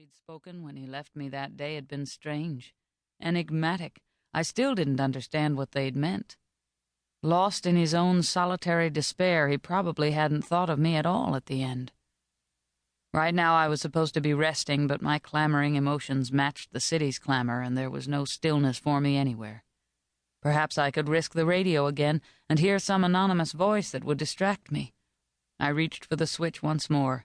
he'd spoken when he left me that day had been strange, enigmatic. I still didn't understand what they'd meant. Lost in his own solitary despair, he probably hadn't thought of me at all at the end. Right now I was supposed to be resting, but my clamoring emotions matched the city's clamor, and there was no stillness for me anywhere. Perhaps I could risk the radio again and hear some anonymous voice that would distract me. I reached for the switch once more.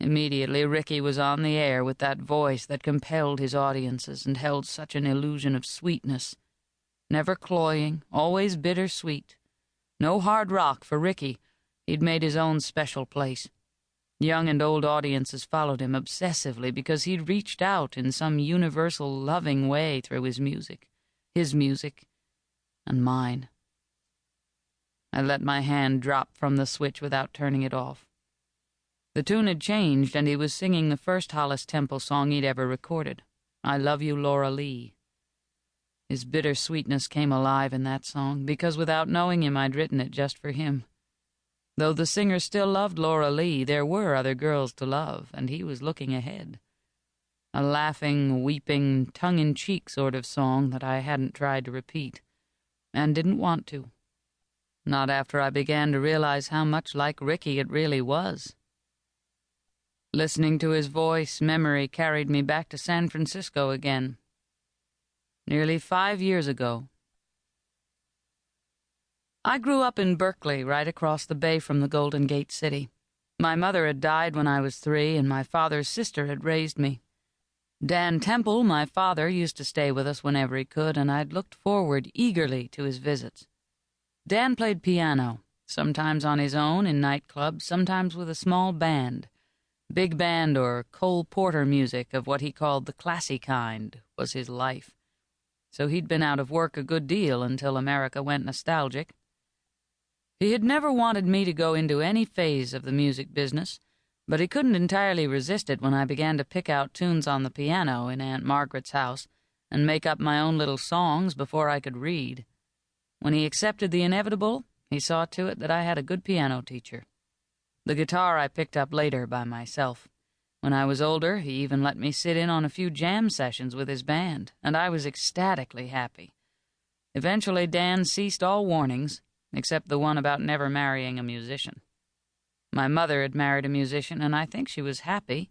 Immediately Ricky was on the air with that voice that compelled his audiences and held such an illusion of sweetness. Never cloying, always bittersweet. No hard rock for Ricky. He'd made his own special place. Young and old audiences followed him obsessively because he'd reached out in some universal loving way through his music and mine. I let my hand drop from the switch without turning it off. The tune had changed, and he was singing the first Hollis Temple song he'd ever recorded, I Love You, Laura Lee. His bitter sweetness came alive in that song, because without knowing him I'd written it just for him. Though the singer still loved Laura Lee, there were other girls to love, and he was looking ahead. A laughing, weeping, tongue-in-cheek sort of song that I hadn't tried to repeat, and didn't want to. Not after I began to realize how much like Ricky it really was. Listening to his voice, memory carried me back to San Francisco again. Nearly 5 years ago. I grew up in Berkeley, right across the bay from the Golden Gate City. My mother had died when I was 3, and my father's sister had raised me. Dan Temple, my father, used to stay with us whenever he could, and I'd looked forward eagerly to his visits. Dan played piano, sometimes on his own in nightclubs, sometimes with a small band. Big band or Cole Porter music of what he called the classy kind was his life. So he'd been out of work a good deal until America went nostalgic. He had never wanted me to go into any phase of the music business, but he couldn't entirely resist it when I began to pick out tunes on the piano in Aunt Margaret's house and make up my own little songs before I could read. When he accepted the inevitable, he saw to it that I had a good piano teacher. The guitar I picked up later by myself. When I was older, he even let me sit in on a few jam sessions with his band, and I was ecstatically happy. Eventually, Dan ceased all warnings, except the one about never marrying a musician. My mother had married a musician, and I think she was happy.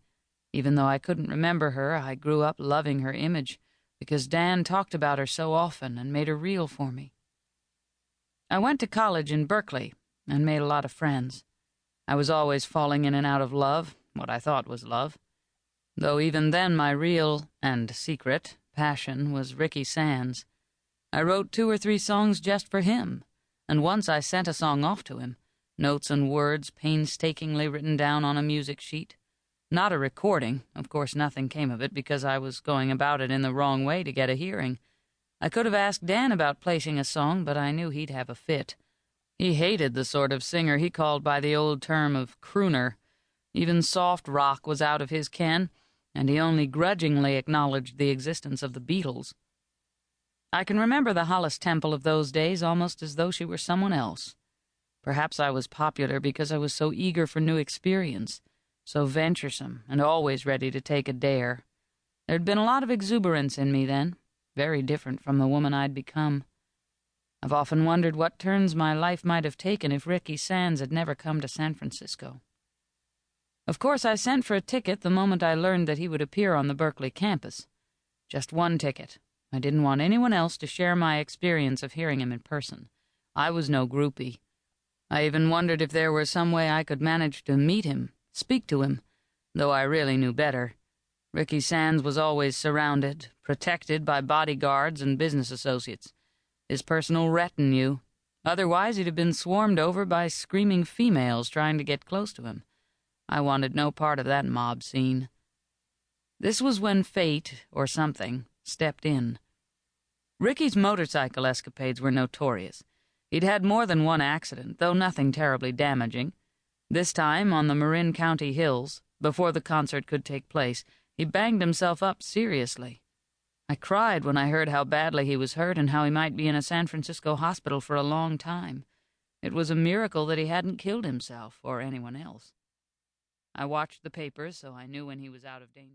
Even though I couldn't remember her, I grew up loving her image, because Dan talked about her so often and made her real for me. I went to college in Berkeley and made a lot of friends. I was always falling in and out of love, what I thought was love, though even then my real and secret passion was Ricky Sands. I wrote 2 or 3 songs just for him, and once I sent a song off to him, notes and words painstakingly written down on a music sheet. Not a recording. Of course nothing came of it because I was going about it in the wrong way to get a hearing. I could have asked Dan about placing a song, but I knew he'd have a fit. He hated the sort of singer he called by the old term of crooner. Even soft rock was out of his ken, and he only grudgingly acknowledged the existence of the Beatles. I can remember the Hollis Temple of those days almost as though she were someone else. Perhaps I was popular because I was so eager for new experience, so venturesome and always ready to take a dare. There'd been a lot of exuberance in me then, very different from the woman I'd become. I've often wondered what turns my life might have taken if Ricky Sands had never come to San Francisco. Of course, I sent for a ticket the moment I learned that he would appear on the Berkeley campus. Just one ticket. I didn't want anyone else to share my experience of hearing him in person. I was no groupie. I even wondered if there were some way I could manage to meet him, speak to him, though I really knew better. Ricky Sands was always surrounded, protected by bodyguards and business associates. His personal retinue. Otherwise, he'd have been swarmed over by screaming females trying to get close to him. I wanted no part of that mob scene. This was when fate, or something, stepped in. Ricky's motorcycle escapades were notorious. He'd had more than one accident, though nothing terribly damaging. This time, on the Marin County hills, before the concert could take place, he banged himself up seriously. I cried when I heard how badly he was hurt and how he might be in a San Francisco hospital for a long time. It was a miracle that he hadn't killed himself or anyone else. I watched the papers, so I knew when he was out of danger.